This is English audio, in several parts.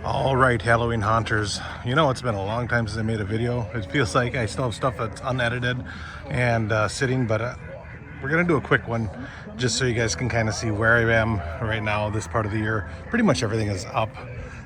All right, Halloween haunters. You know, it's been a long time since I made a video. It feels like I still have stuff that's unedited and sitting, but we're gonna do a quick one just so you guys can kind of see where I am right now this part of the year. Pretty much everything is up.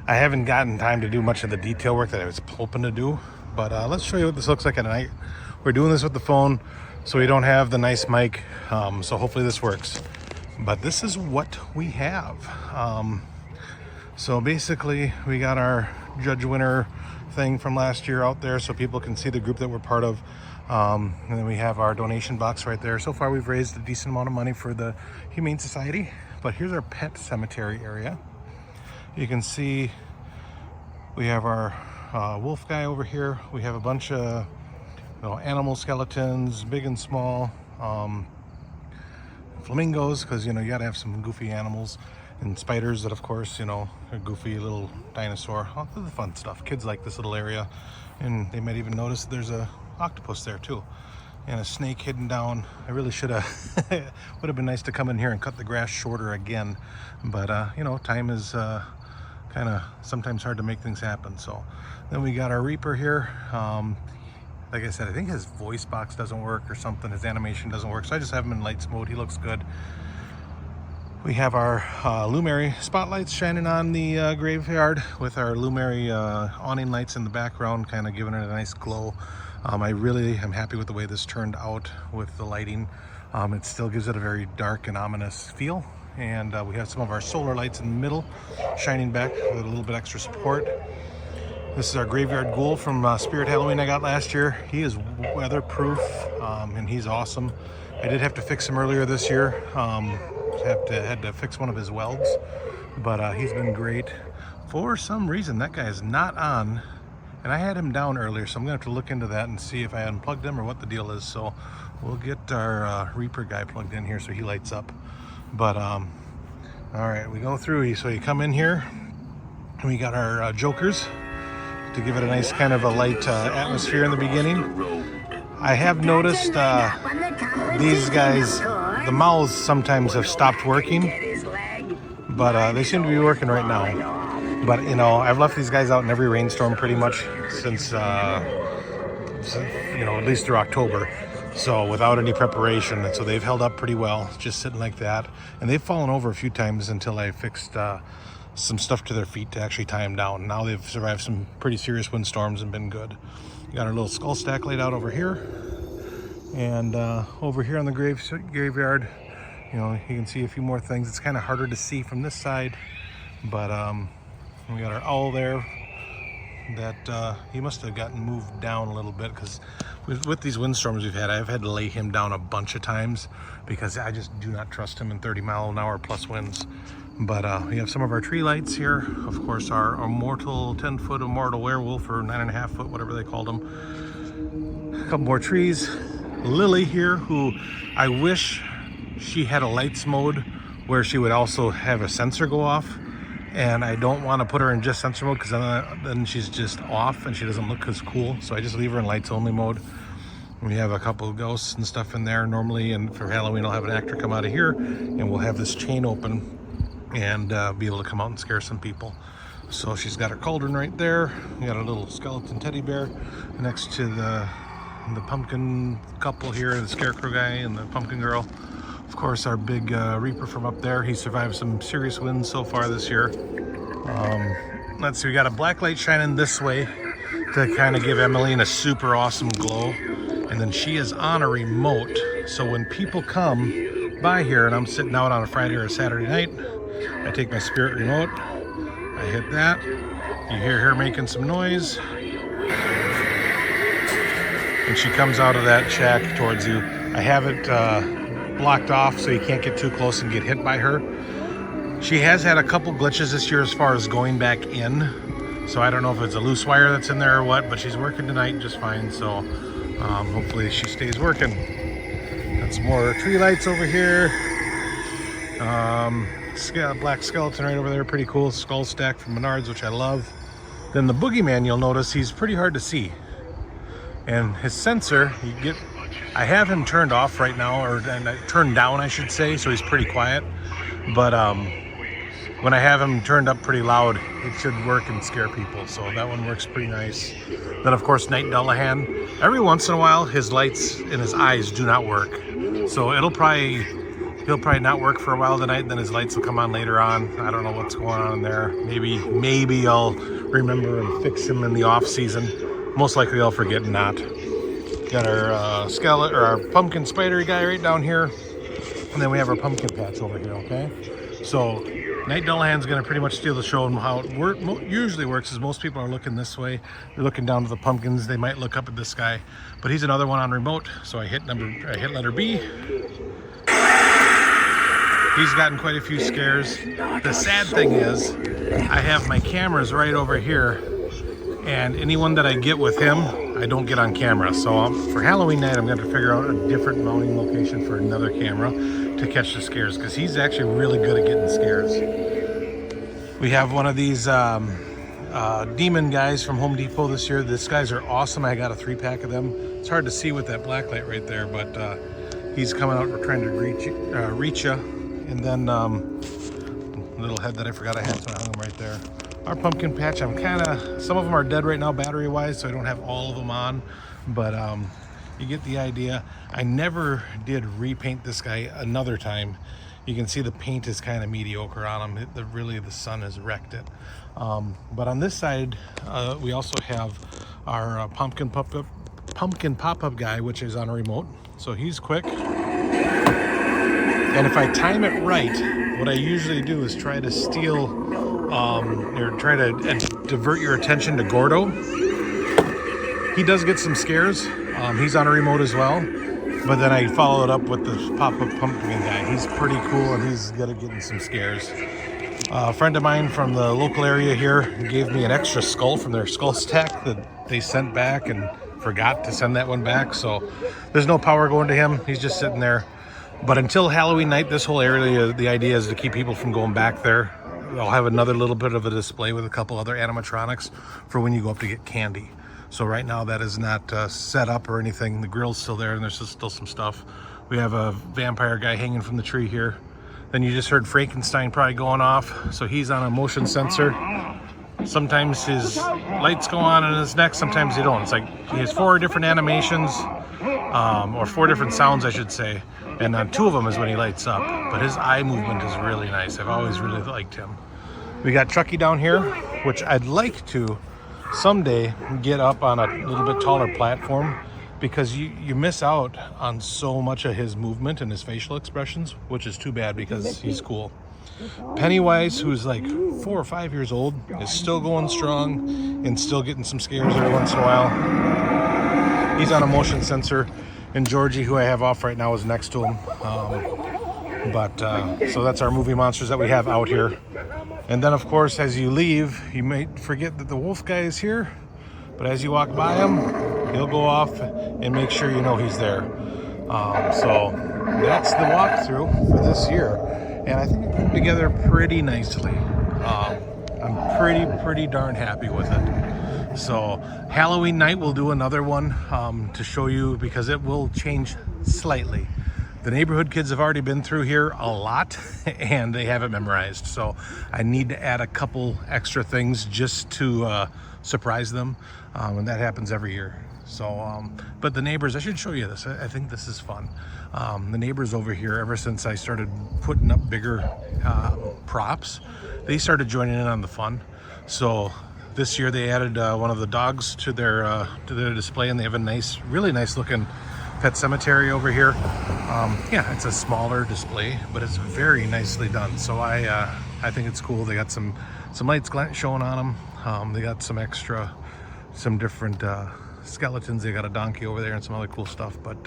I haven't gotten time to do much of the detail work that I was hoping to do, but let's show you what this looks like at night. We're doing this with the phone, so we don't have the nice mic, so hopefully this works. But this is what we have. So basically, we got our judge winner thing from last year out there so people can see the group that we're part of. And then we have our donation box right there. So far, we've raised a decent amount of money for the Humane Society. But here's our pet cemetery area. You can see we have our wolf guy over here. We have a bunch of animal skeletons, big and small. Flamingos, because you gotta have some goofy animals. And spiders that, of course, a goofy little dinosaur. All the fun stuff. Kids like this little area. And they might even notice there's a octopus there too. And a snake hidden down. I really should have, would have been nice to come in here and cut the grass shorter again. But, time is kind of sometimes hard to make things happen. So then we got our Reaper here. Like I said, I think his voice box doesn't work or something. His animation doesn't work. So I just have him in lights mode. He looks good. We have our Lumary spotlights shining on the graveyard with our Lumary awning lights in the background, kind of giving it a nice glow. I really am happy with the way this turned out with the lighting. It still gives it a very dark and ominous feel. And we have some of our solar lights in the middle, shining back with a little bit extra support. This is our graveyard ghoul from Spirit Halloween I got last year. He is weatherproof and he's awesome. I did have to fix him earlier this year. Had to fix one of his welds, but he's been great. For some reason that guy is not on, and I had him down earlier, so I'm gonna have to look into that and see if I unplugged him or what the deal is. So we'll get our Reaper guy plugged in here so he lights up. But all right, we go through. So you come in here and we got our jokers to give it a nice kind of a light atmosphere in the beginning. I have noticed these guys, the mouths sometimes have stopped working, but they seem to be working right now. But I've left these guys out in every rainstorm pretty much since at least through October, so without any preparation, and so they've held up pretty well, just sitting like that. And they've fallen over a few times until I fixed some stuff to their feet to actually tie them down. Now they've survived some pretty serious windstorms and been good. We got our little skull stack laid out over here. And over here on the graveyard, you can see a few more things. It's kind of harder to see from this side, but we got our owl there that he must have gotten moved down a little bit, because with these windstorms we've had, I've had to lay him down a bunch of times because I just do not trust him in 30-mile-an-hour plus winds. But we have some of our tree lights here. Of course, our immortal 10-foot immortal werewolf, or 9.5-foot, whatever they called them. A couple more trees. Lily here, who I wish she had a lights mode where she would also have a sensor go off, and I don't want to put her in just sensor mode because then she's just off and she doesn't look as cool. So I just leave her in lights only mode. We have a couple of ghosts and stuff in there normally, and for Halloween I'll have an actor come out of here and we'll have this chain open and be able to come out and scare some people. So she's got her cauldron right there. We got a little skeleton teddy bear next to the pumpkin couple here, the scarecrow guy and the pumpkin girl. Of course, our big Reaper from up there. He survived some serious winds so far this year. Let's see, we got a black light shining this way to kind of give Emmeline a super awesome glow. And then she is on a remote. So when people come by here and I'm sitting out on a Friday or a Saturday night, I take my Spirit remote, I hit that. You hear her making some noise. And she comes out of that shack towards you. I have it blocked off so you can't get too close and get hit by her. She has had a couple glitches this year as far as going back in. So I don't know if it's a loose wire that's in there or what, but she's working tonight just fine. So hopefully she stays working. got some more tree lights over here. Black skeleton right over there, pretty cool. Skull stack from Menards, which I love. Then the boogeyman, you'll notice he's pretty hard to see. And his sensor, I have him turned off right now, or turned down, I should say, so he's pretty quiet. But when I have him turned up pretty loud, it should work and scare people. So that one works pretty nice. Then of course, Night Dullahan. Every once in a while, his lights in his eyes do not work. So he'll probably not work for a while tonight. Then his lights will come on later on. I don't know what's going on there. Maybe I'll remember and fix him in the off season. Most likely I'll forget and not. Got our skeleton or our pumpkin spider guy right down here, and then we have our pumpkin patch over here. Okay, so Night Dullahan's going to pretty much steal the show. And how it usually works is most people are looking this way. They're looking down to the pumpkins. They might look up at this guy, but he's another one on remote. So I hit letter B. He's gotten quite a few scares. The sad thing is, I have my cameras right over here, and anyone that I get with him, I don't get on camera. So for Halloween night, I'm going to figure out a different mounting location for another camera to catch the scares, because he's actually really good at getting scares. We have one of these demon guys from Home Depot this year. These guys are awesome. I got a 3-pack of them. It's hard to see with that black light right there, but he's coming out. We're trying to reach you. And then little head that I forgot I had, so I hung him right there. Our pumpkin patch, some of them are dead right now battery wise, so I don't have all of them on, but you get the idea. I never did repaint this guy another time. You can see the paint is kind of mediocre on him. Really the sun has wrecked it. But on this side, we also have our pumpkin pop-up guy, which is on a remote, so he's quick. And if I time it right, what I usually do is try to steal or try to divert your attention to Gordo. He does get some scares. He's on a remote as well. But then I follow it up with the pop-up pumpkin guy. He's pretty cool, and he's good at getting some scares. A friend of mine from the local area here gave me an extra skull from their skull stack that they sent back and forgot to send that one back. So there's no power going to him. He's just sitting there. But until Halloween night, this whole area, the idea is to keep people from going back there. I'll have another little bit of a display with a couple other animatronics for when you go up to get candy. So right now that is not set up or anything. The grill's still there, and there's still some stuff. We have a vampire guy hanging from the tree here. Then you just heard Frankenstein probably going off. So he's on a motion sensor. Sometimes his lights go on in his neck, sometimes they don't. It's like he has 4 different animations, or 4 different sounds, I should say. And 2 of them is when he lights up. But his eye movement is really nice. I've always really liked him. We got Chucky down here, which I'd like to someday get up on a little bit taller platform, because you miss out on so much of his movement and his facial expressions, which is too bad because he's cool. Pennywise, who's like 4 or 5 years old, is still going strong and still getting some scares every once in a while. He's on a motion sensor, and Georgie, who I have off right now, is next to him. So that's our movie monsters that we have out here. And then, of course, as you leave, you might forget that the wolf guy is here, but as you walk by him, he'll go off and make sure you know he's there. So that's the walkthrough for this year, and I think it put together pretty nicely. I'm pretty darn happy with it. So Halloween night we'll do another one to show you, because it will change slightly. The neighborhood kids have already been through here a lot and they have it memorized. So I need to add a couple extra things just to surprise them. And that happens every year. So, but the neighbors, I should show you this. I think this is fun. The neighbors over here, ever since I started putting up bigger props, they started joining in on the fun. So this year they added one of the dogs to their display, and they have a really nice looking pet cemetery over here. Yeah, it's a smaller display, but it's very nicely done. So I think it's cool. They got some lights showing on them. They got some different skeletons. They got a donkey over there and some other cool stuff. But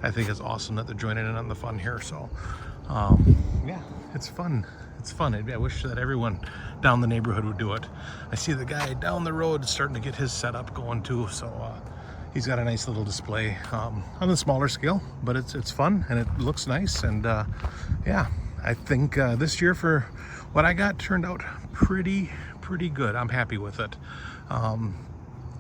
I think it's awesome that they're joining in on the fun here. So yeah, it's fun. It's fun. I wish that everyone down the neighborhood would do it. I see the guy down the road starting to get his setup going too. So he's got a nice little display on the smaller scale, but it's fun and it looks nice. And yeah, I think this year for what I got turned out pretty good. I'm happy with it.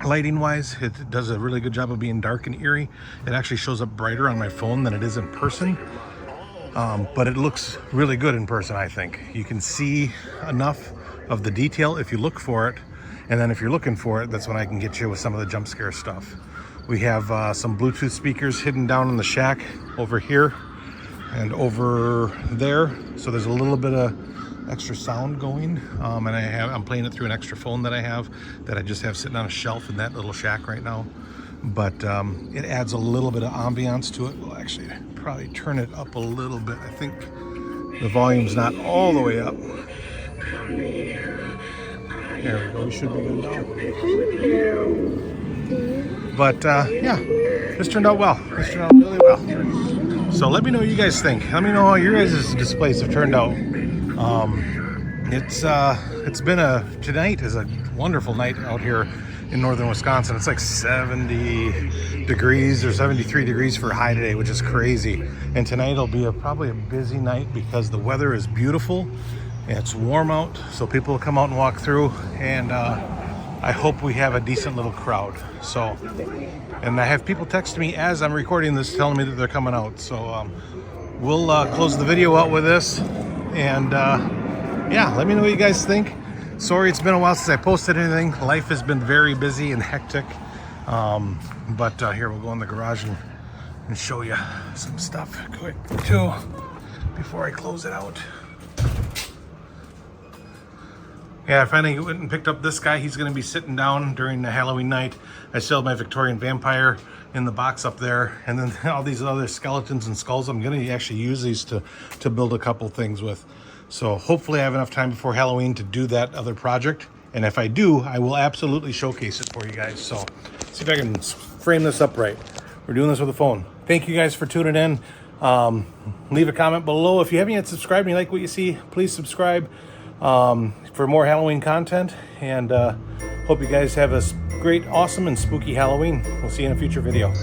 Lighting wise, it does a really good job of being dark and eerie. It actually shows up brighter on my phone than it is in person. But it looks really good in person, I think. You can see enough of the detail if you look for it. And then if you're looking for it, that's when I can get you with some of the jump scare stuff. We have some Bluetooth speakers hidden down in the shack over here and over there. So there's a little bit of extra sound going. And I'm playing it through an extra phone that I just have sitting on a shelf in that little shack right now. But it adds a little bit of ambiance to it. We'll actually probably turn it up a little bit. I think the volume's not all the way up. There we go, we should be good now. But yeah, this turned out well. This turned out really well. So let me know what you guys think. Let me know how your guys' displays have turned out. It's been tonight is a wonderful night out here in northern Wisconsin. It's like 70 degrees or 73 degrees for a high today, which is crazy. And tonight will be probably a busy night because the weather is beautiful. It's warm out, so people will come out and walk through, and I hope we have a decent little crowd. So, and I have people text me as I'm recording this telling me that they're coming out. So we'll close the video out with this, and yeah, let me know what you guys think. Sorry it's been a while since I posted anything. Life has been very busy and hectic. But here, we'll go in the garage and show you some stuff quick too before I close it out. Yeah, I finally went and picked up this guy. He's going to be sitting down during the Halloween night. I still have my Victorian vampire in the box up there. And then all these other skeletons and skulls. I'm going to actually use these to build a couple things with. So hopefully I have enough time before Halloween to do that other project. And if I do, I will absolutely showcase it for you guys. So see if I can frame this up right. We're doing this with a phone. Thank you guys for tuning in. Leave a comment below. If you haven't yet subscribed and you like what you see, please subscribe. For more Halloween content, and hope you guys have a great, awesome, and spooky Halloween. We'll see you in a future video.